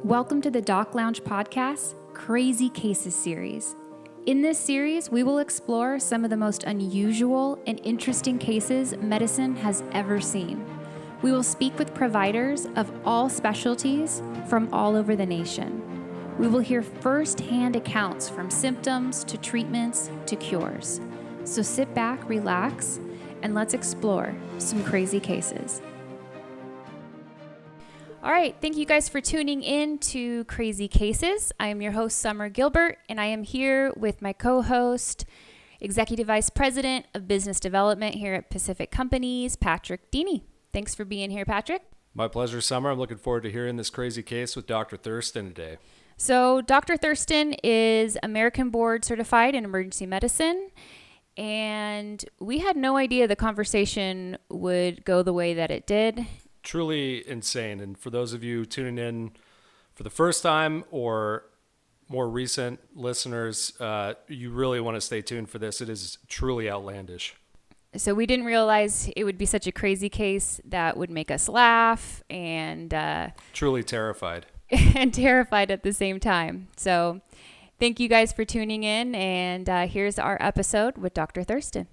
Welcome to the Doc Lounge Podcast, Crazy Cases series. In this series, we will explore some of the most unusual and interesting cases medicine has ever seen. We will speak with providers of all specialties from all over the nation. We will hear first-hand accounts from symptoms to treatments to cures. So sit back, relax, and let's explore some crazy cases. All right, thank you guys for tuning in to Crazy Cases. I am your host, Summer Gilbert, and I am here with my co-host, Executive Vice President of Business Development here at Pacific Companies, Patrick Deeny. Thanks for being here, Patrick. My pleasure, Summer. I'm looking forward to hearing this crazy case with Dr. Thurston today. So Dr. Thurston is American Board Certified in Emergency Medicine, and we had no idea the conversation would go the way that it did. Truly insane. And for those of you tuning in for the first time or more recent listeners, you really want to stay tuned for this. It is truly outlandish. So we didn't realize it would be such a crazy case that would make us laugh and truly terrified. and terrified at the same time. So thank you guys for tuning in, and here's our episode with Dr. Thurston.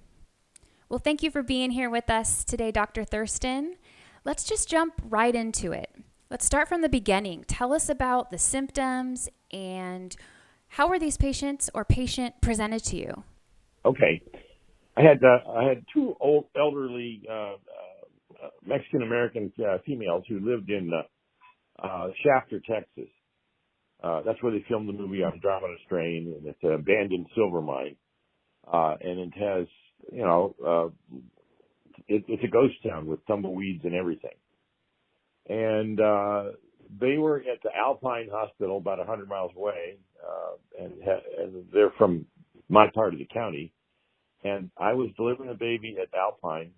Well, thank you for being here with us today, Dr. Thurston. Let's just jump right into it. Let's start from the beginning. Tell us about the symptoms and how were these patients or patient presented to you? Okay. I had two old elderly Mexican-American females who lived in Shafter, Texas. That's where they filmed the movie Andromeda Strain, and it's an abandoned silver mine. And it has, it's a ghost town with tumbleweeds and everything. And they were at the Alpine Hospital about 100 miles away, and they're from my part of the county. And I was delivering a baby at Alpine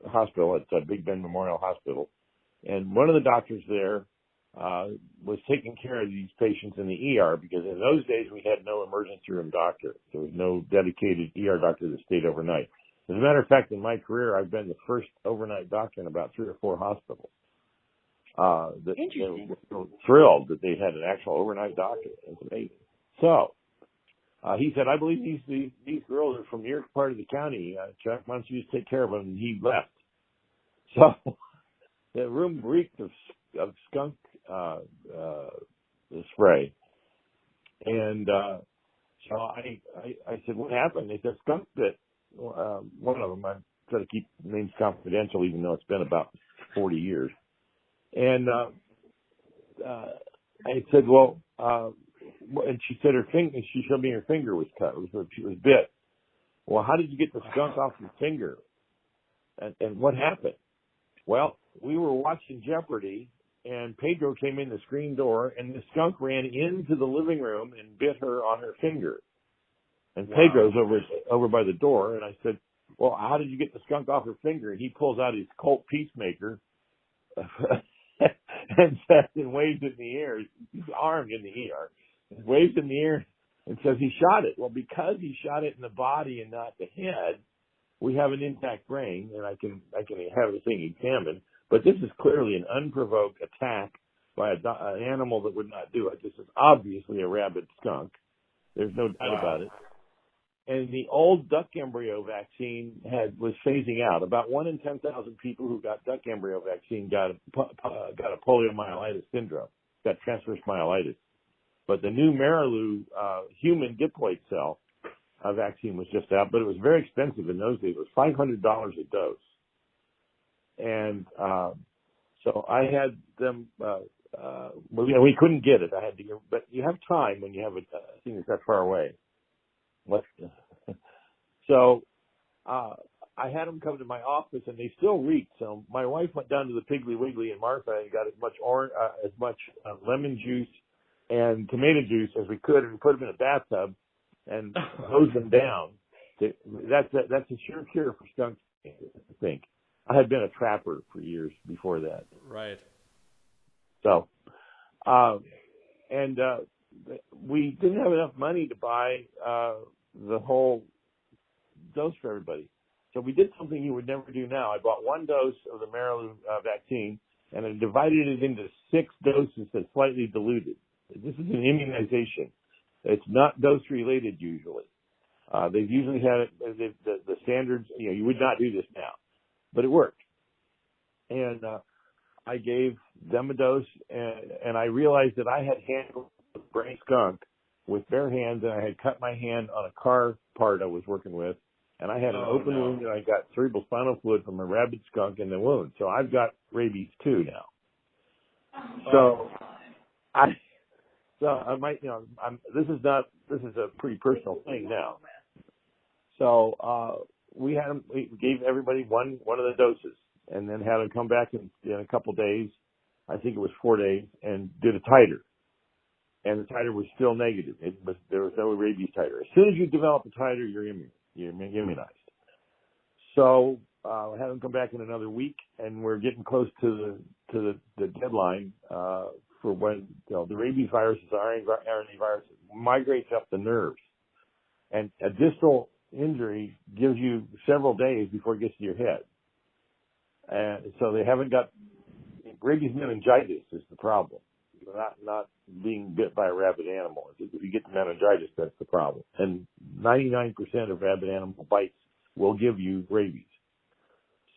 Hospital, at Big Bend Memorial Hospital. And one of the doctors there was taking care of these patients in the ER, because in those days we had no emergency room doctor. There was no dedicated ER doctor that stayed overnight. As a matter of fact, in my career, I've been the first overnight doctor in about 3 or 4 hospitals. They were thrilled that they had an actual overnight doctor. It's amazing. So he said, "I believe these girls are from your part of the county. Chuck, why don't you just take care of them?" And he left. So the room reeked of skunk spray. And so I said, "What happened?" They said, "Skunk bit one of them." I try to keep names confidential, even though it's been about 40 years. And I said, "Well," and she said she showed me her finger was cut. She was bit. "Well, how did you get the skunk off your finger? And what happened?" "Well, we were watching Jeopardy, and Pedro came in the screen door, and the skunk ran into the living room and bit her on her finger. And wow. Pedro's over by the door." And I said, "Well, how did you get the skunk off her finger?" And he pulls out his Colt Peacemaker and waves it in the air. He's armed in the ER. He waves in the air and says he shot it. Well, because he shot it in the body and not the head, we have an intact brain, and I can have the thing examined. But this is clearly an unprovoked attack by an animal that would not do it. This is obviously a rabid skunk. There's no doubt about it. And the old duck embryo vaccine was phasing out. About 1 in 10,000 people who got duck embryo vaccine got a poliomyelitis syndrome, got transverse myelitis. But the new Marilou human diploid cell vaccine was just out, but it was very expensive in those days. It was $500 a dose. And so I had them. We couldn't get it. But you have time when you have a thing that's that far away. So I had them come to my office, and they still reeked. So my wife went down to the Piggly Wiggly in Martha and got as much lemon juice and tomato juice as we could, and we put them in a bathtub and hose them down. That's a sure cure for skunks, I think. I had been a trapper for years before that. Right. So, we didn't have enough money to buy the whole dose for everybody. So we did something you would never do now. I bought 1 dose of the Marilou vaccine, and I divided it into 6 doses that's slightly diluted. This is an immunization. It's not dose-related usually. They've usually had it, the standards, you would not do this now, but it worked. And I gave them a dose, and I realized that I had handled the brain skunk with bare hands, and I had cut my hand on a car part I was working with, and I had an open wound, and I got cerebral spinal fluid from a rabid skunk in the wound. So I've got rabies too now. So I might, this is a pretty personal thing now. So we gave everybody one of the doses, and then had them come back in a couple days. I think it was 4 days, and did a titer. And the titer was still negative. There was no rabies titer. As soon as you develop a titer, you're immunized. So I had them come back in another week, and we're getting close to the deadline for when the rabies viruses, RNA viruses, migrates up the nerves, and a distal injury gives you several days before it gets to your head. And so they haven't got rabies meningitis is the problem. Not being bit by a rabid animal. If you get the meningitis, that's the problem. And 99% of rabid animal bites will give you rabies.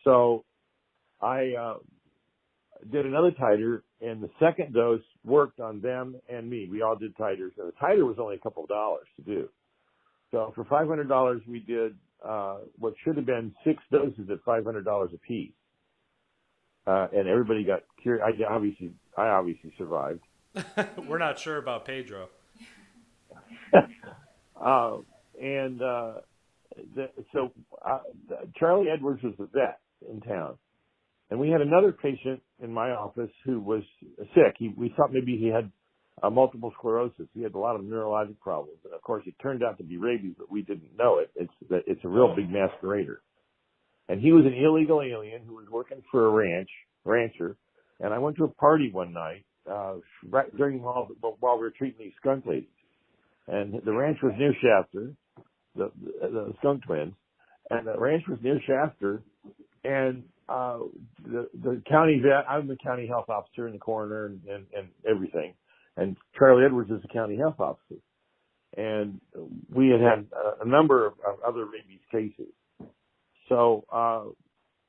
So I did another titer, and the second dose worked on them and me. We all did titers, and the titer was only a couple of dollars to do. So for $500, we did what should have been 6 doses at $500 a piece. And everybody got curious. I obviously survived. We're not sure about Pedro. Charlie Edwards was the vet in town, and we had another patient in my office who was sick. We thought maybe he had multiple sclerosis. He had a lot of neurologic problems, and of course, it turned out to be rabies, but we didn't know it. It's a real big masquerader. And he was an illegal alien who was working for a rancher. And I went to a party one night, right while we were treating these skunk ladies. And the ranch was near Shafter, the skunk twins. And the ranch was near Shafter. And the county vet, I'm the county health officer and the coroner and everything. And Charlie Edwards is the county health officer. And we had a number of other rabies cases. So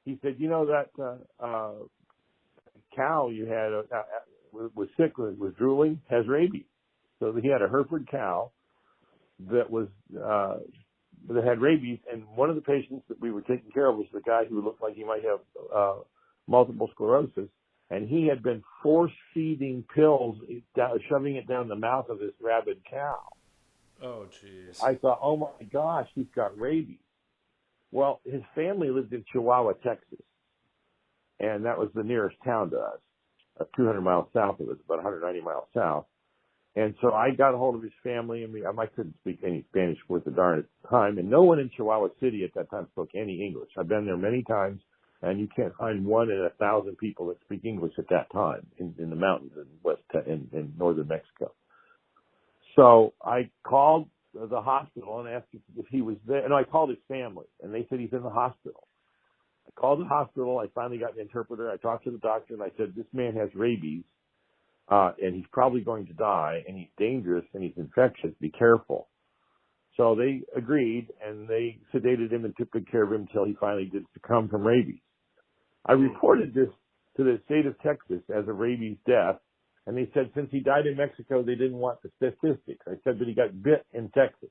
he said, that cow you had was sick, was drooling, has rabies. So he had a Hereford cow that had rabies, and one of the patients that we were taking care of was the guy who looked like he might have multiple sclerosis, and he had been force-feeding pills, shoving it down the mouth of this rabid cow. Oh, jeez. I thought, oh my gosh, he's got rabies. Well, his family lived in Chihuahua, Texas, and that was the nearest town to us, 200 miles south of us, about 190 miles south. And so I got a hold of his family, and I couldn't speak any Spanish worth a darn at the time, and no one in Chihuahua City at that time spoke any English. I've been there many times, and you can't find 1 in 1,000 people that speak English at that time in the mountains in northern Mexico. So I called the hospital and asked if he was there. No, I called his family, and they said he's in the hospital. I called the hospital. I finally got an interpreter. I talked to the doctor, and I said, this man has rabies, and he's probably going to die, and he's dangerous, and he's infectious. Be careful. So they agreed, and they sedated him and took good care of him until he finally did succumb from rabies. I reported this to the state of Texas as a rabies death, and they said since he died in Mexico, they didn't want the statistics. I said, but he got bit in Texas.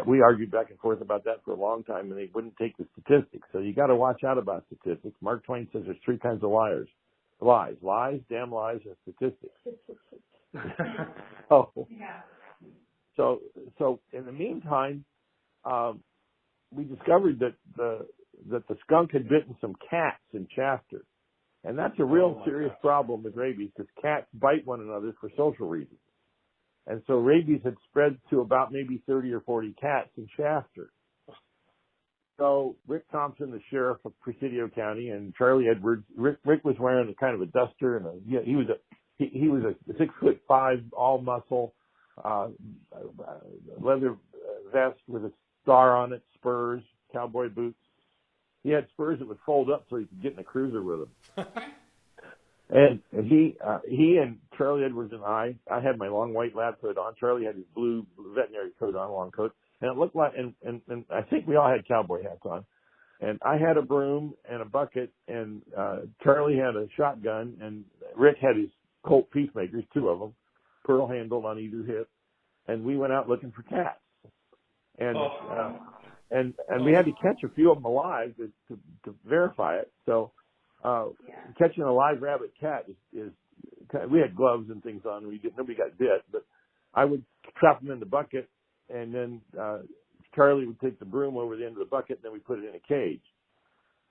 We argued back and forth about that for a long time, and they wouldn't take the statistics. So you got to watch out about statistics. Mark Twain says there's 3 kinds of liars. Lies, damn lies, and statistics. So in the meantime, we discovered that the skunk had bitten some cats in Shafter. And that's a real serious problem with rabies because cats bite one another for social reasons. And so rabies had spread to about maybe 30 or 40 cats in Shafter. So Rick Thompson, the sheriff of Presidio County, and Charlie Edwards, Rick was wearing a kind of a duster, and he was a 6'5" all muscle, leather vest with a star on it, spurs, cowboy boots. He had spurs that would fold up so he could get in a cruiser with them. And he and Charlie Edwards and I had my long white lab coat on. Charlie had his blue veterinary coat on, long coat. And it looked like, and I think we all had cowboy hats on. And I had a broom and a bucket, and Charlie had a shotgun, and Rick had his Colt Peacemakers, 2 of them, pearl handled on either hip. And we went out looking for cats. And and we had to catch a few of them alive to verify it. So catching a live rabbit cat is we had gloves and things on. Nobody got bit, but I would trap them in the bucket, and then Charlie would take the broom over the end of the bucket, and then we put it in a cage.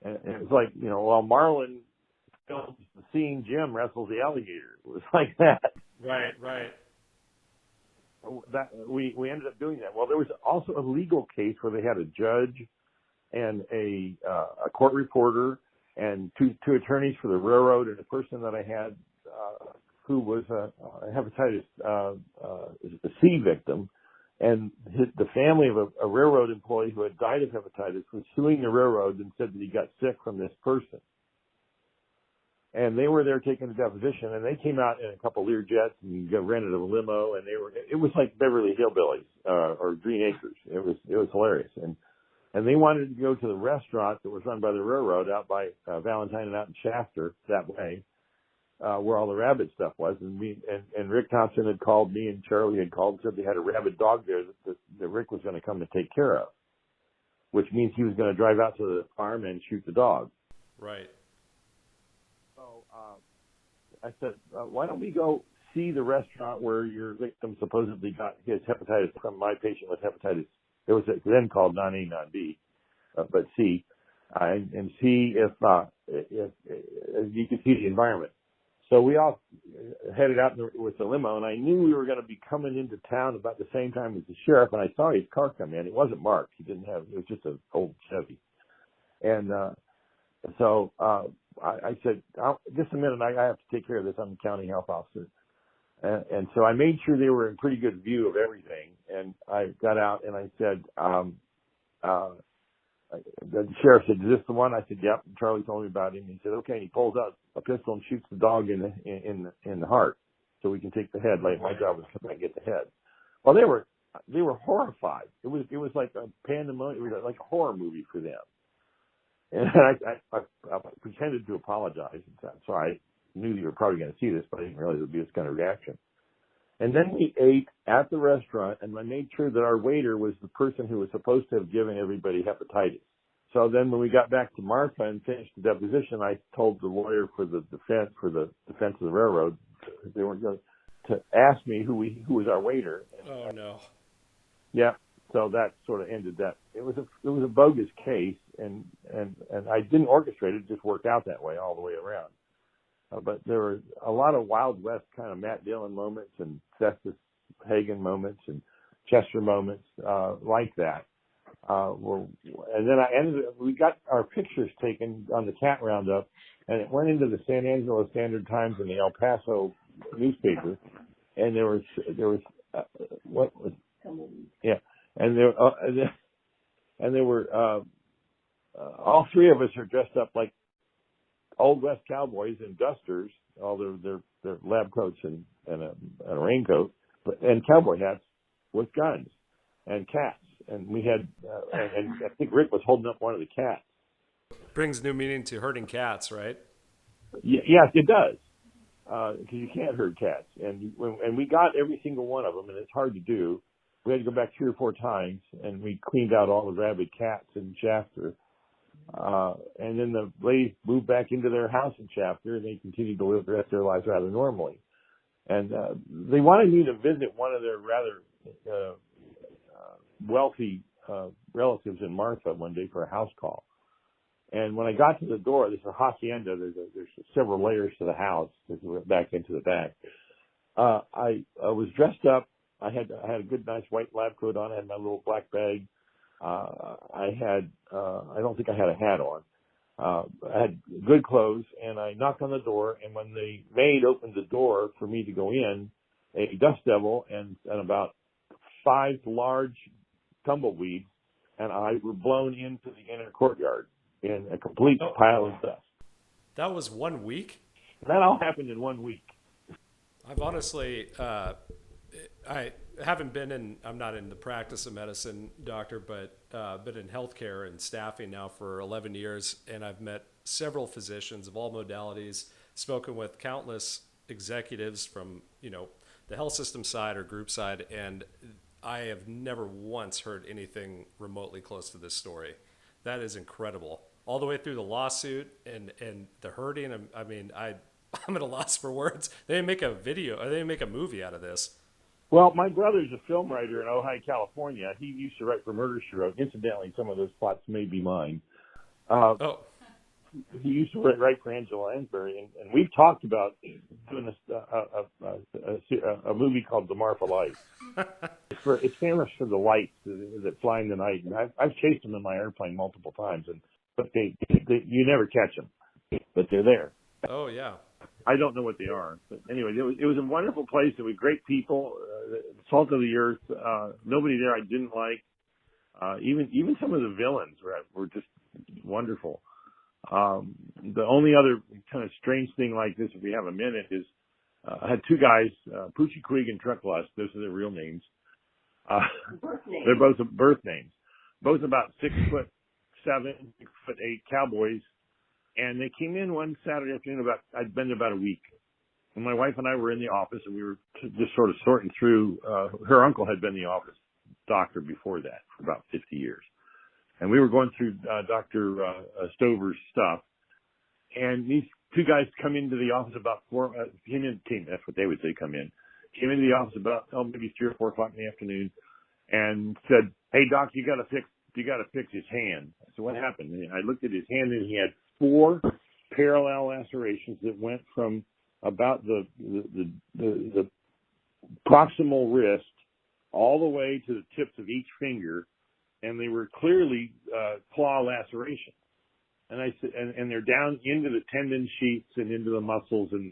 And it was like, while Marlon films the scene, Jim wrestles the alligator. It was like that. Right. That we ended up doing that. Well, there was also a legal case where they had a judge and a court reporter and two attorneys for the railroad, and a person that I had who was a hepatitis C victim, and the family of a railroad employee who had died of hepatitis was suing the railroad and said that he got sick from this person. And they were there taking a deposition, and they came out in a couple Learjets and rented a limo, and it was like Beverly Hillbillies or Green Acres. It was hilarious, and they wanted to go to the restaurant that was run by the railroad out by Valentine and out in Shafter that way, where all the rabbit stuff was. And Rick Thompson had called me, and Charlie had called and said they had a rabid dog there that Rick was going to come and take care of, which means he was going to drive out to the farm and shoot the dog. Right. So I said, why don't we go see the restaurant where your victim supposedly got his hepatitis from my patient with hepatitis. It was then called non-A, non-B, but C, and see if you could see the environment. So we all headed out with the limo, and I knew we were going to be coming into town about the same time as the sheriff, and I saw his car come in. It wasn't marked. It was just an old Chevy. And so I said, just a minute, I have to take care of this. I'm the county health officer. And so I made sure they were in pretty good view of everything. And I got out and I said, the sheriff said, is this the one? I said, yep. And Charlie told me about him. He said, okay. And he pulls out a pistol and shoots the dog in the heart so we can take the head. Like my job was to come and get the head. Well, they were horrified. It was like a pandemonium. It was like a horror movie for them. And I pretended to apologize. So I knew you were probably going to see this, but I didn't realize it would be this kind of reaction. And then we ate at the restaurant, and I made sure that our waiter was the person who was supposed to have given everybody hepatitis. So then when we got back to Martha and finished the deposition, I told the lawyer for the defense of the railroad, they weren't going to ask me who was our waiter. Oh, no. Yeah. So that sort of ended that. It was a bogus case, and I didn't orchestrate it; just worked out that way all the way around. But there were a lot of Wild West kind of Matt Dillon moments and Festus Hagen moments and Chester moments like that. And then we got our pictures taken on the cat roundup, and it went into the San Angelo Standard Times and the El Paso newspaper. And there was what was yeah. And there were all three of us are dressed up like Old West cowboys in dusters, all their lab coats and a raincoat, and cowboy hats with guns and cats. And we had, and I think Rick was holding up one of the cats. Brings new meaning to herding cats, right? Yes, it does, because you can't herd cats. And we got every single one of them, and it's hard to do. We had to go back 3 or 4 times, and we cleaned out all the rabid cats in Shafter. And then the ladies moved back into their house in Shafter, and they continued to live the rest of their lives rather normally. And they wanted me to visit one of their rather wealthy relatives in Martha one day for a house call. And when I got to the door, there's a hacienda. There's several layers to the house. Back into the back. I was dressed up. I had a good, nice white lab coat on. I had my little black bag. I don't think I had a hat on. I had good clothes, and I knocked on the door, and when the maid opened the door for me to go in, a dust devil and about 5 large tumbleweeds and I were blown into the inner courtyard in a complete pile of dust. That was 1 week? That all happened in 1 week. I've honestly, I haven't been in, I'm not in the practice of medicine, doctor, but been in healthcare and staffing now for 11 years. And I've met several physicians of all modalities, spoken with countless executives from, the health system side or group side. And I have never once heard anything remotely close to this story. That is incredible. All the way through the lawsuit and the hurting. I'm at a loss for words. They didn't make a video, or they didn't make a movie out of this. Well, my brother's a film writer in Ojai, California. He used to write for Murder, She Wrote. Incidentally, some of those plots may be mine. Oh, He used to write for Angela Lansbury, and we've talked about doing a movie called The Marfa Lights. It's famous for the lights that fly in the night, and I've chased them in my airplane multiple times, but they you never catch them, but they're there. oh yeah. I don't know what they are, but anyway, it was a wonderful place. There were great people, the salt of the earth. Nobody there I didn't like. Even some of the villains were just wonderful. The only other kind of strange thing like this, if we have a minute, is I had two guys, Poochie Quig and Trucklust. Those are their real names. They're both birth names. Both about 6'7", 6'8" cowboys. And they came in one Saturday afternoon I'd been there about a week. And my wife and I were in the office, and we were just sort of sorting through, her uncle had been the office doctor before that for about 50 years. And we were going through Dr. Stover's stuff. And these two guys come into the office about that's what they would say, come in. Came into the office about, maybe 3 or 4 o'clock in the afternoon and said, "Hey, Doc, you got to fix his hand." I said, "What happened?" And I looked at his hand, and he had 4 parallel lacerations that went from about the proximal wrist all the way to the tips of each finger, and they were clearly claw lacerations. And I said, and they're down into the tendon sheets and into the muscles, and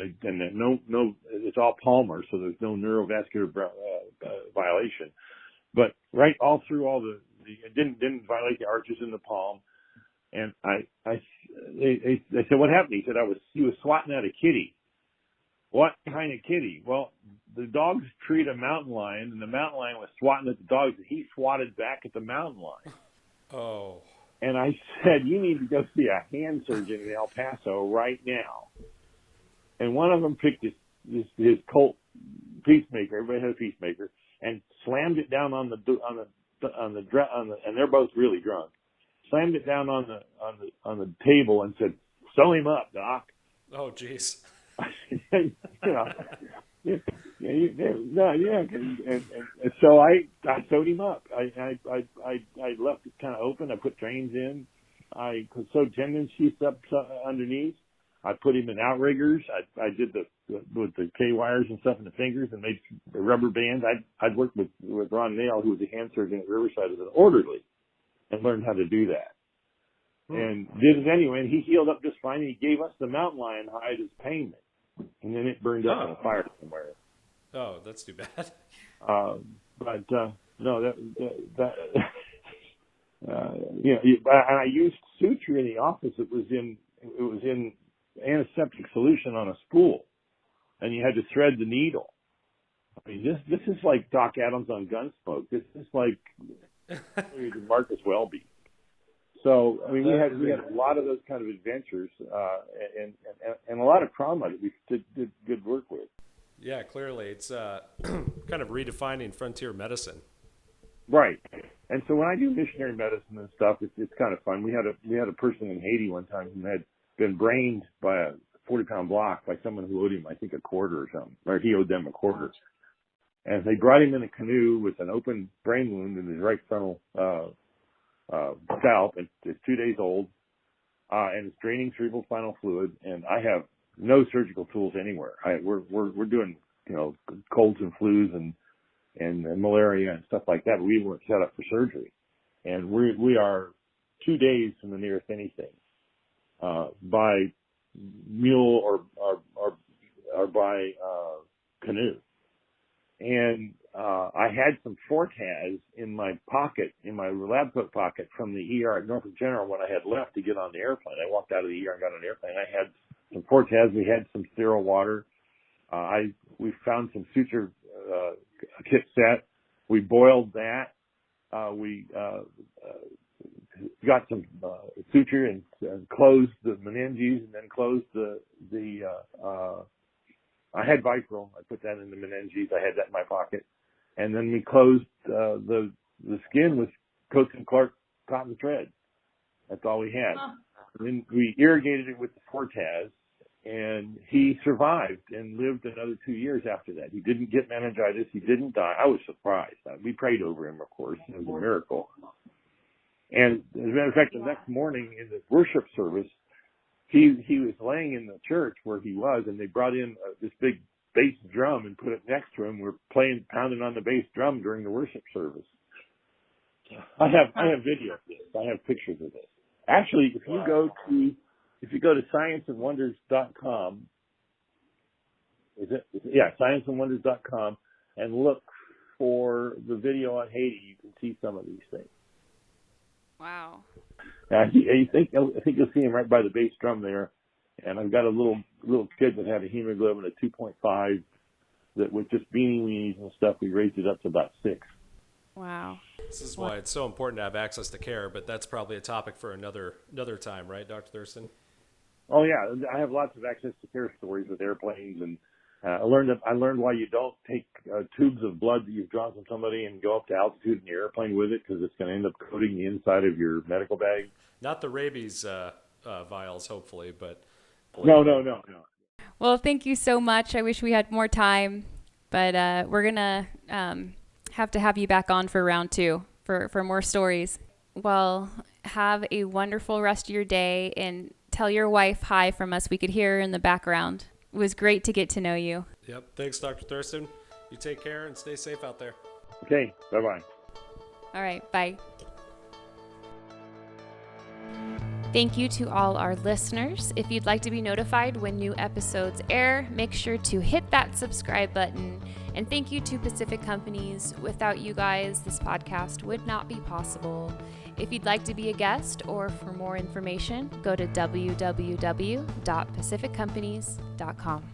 no, it's all palmar, so there's no neurovascular violation. But right all through it didn't violate the arches in the palm. And they said, "What happened?" He said, he was swatting at a kitty. What kind of kitty? Well, the dogs treat a mountain lion, and the mountain lion was swatting at the dogs, and he swatted back at the mountain lion. Oh. And I said, "You need to go see a hand surgeon in El Paso right now." And one of them picked his Colt peacemaker. Everybody had a peacemaker, and slammed it down on the and they're both really drunk. Slammed it down on the table and said, "Sew him up, Doc." Oh, jeez. And so I sewed him up. I left it kind of open. I put drains in. I sewed tendon sheaths up underneath. I put him in outriggers. I did with the K wires and stuff in the fingers and made rubber bands. I'd worked with Ron Nail, who was a hand surgeon at Riverside, as an orderly, and learned how to do that. And did it anyway, and he healed up just fine. He gave us the mountain lion hide as payment, and then it burned up in a fire somewhere. Oh, that's too bad. No, and I used suture in the office. It was in antiseptic solution on a spool, and you had to thread the needle. I mean, this is like Doc Adams on Gunsmoke. This is like Marcus Welby. So, I mean, we had a lot of those kind of adventures, and a lot of trauma that we did good work with. Yeah, clearly. It's kind of redefining frontier medicine. Right. And so when I do missionary medicine and stuff, it's kind of fun. We had a person in Haiti one time who had been brained by a 40-pound block by someone who owed him, I think, $25 or something, or he owed them $25. And they brought him in a canoe with an open brain wound in his right frontal scalp, and it's 2 days old, and it's draining cerebral spinal fluid, and I have no surgical tools anywhere. We're doing, colds and flus and malaria and stuff like that, but we weren't set up for surgery. And we are 2 days from the nearest anything, by mule or by canoe. And I had some Fortaz in my pocket, in my lab coat pocket from the ER at Norfolk General when I had left to get on the airplane. I walked out of the ER and got on the airplane. I had some Cortez. We had some sterile water. We found some suture kit set. We boiled that. We got some suture and closed the meninges, and then closed I had Vicryl. I put that in the meninges. I had that in my pocket. And then we closed the skin with Coates and Clark cotton thread. That's all we had. And then we irrigated it with the Cortez, and he survived and lived another 2 years after that. He didn't get meningitis. He didn't die. I was surprised. We prayed over him, of course. It was a miracle. And as a matter of fact, the next morning in the worship service, he was laying in the church where he was, and they brought in this big bass drum and put it next to him. We're pounding on the bass drum during the worship service. I have video of this. I have pictures of this. Actually, if you go to scienceandwonders.com, scienceandwonders.com, and look for the video on Haiti, you can see some of these things. Wow. I think you'll see him right by the bass drum there. And I've got a little kid that had a hemoglobin of 2.5 that with just beanie weenies and stuff, we raised it up to about 6. Wow. This is why it's so important to have access to care, but that's probably a topic for another time, right, Dr. Thurston? Oh yeah, I have lots of access to care stories with airplanes, and I learned why you don't take tubes of blood that you've drawn from somebody and go up to altitude in your airplane with it, because it's going to end up coating the inside of your medical bag. Not the rabies vials, hopefully, but no. Well, thank you so much. I wish we had more time, but we're gonna have to have you back on for round 2 for more stories. Well, have a wonderful rest of your day, and tell your wife hi from us. We could hear her in the background. It was great to get to know you. Yep. Thanks, Dr. Thurston. You take care and stay safe out there. Okay. Bye-bye. All right. Bye. Thank you to all our listeners. If you'd like to be notified when new episodes air, make sure to hit that subscribe button. And thank you to Pacific Companies. Without you guys, this podcast would not be possible. If you'd like to be a guest or for more information, go to www.pacificcompanies.com.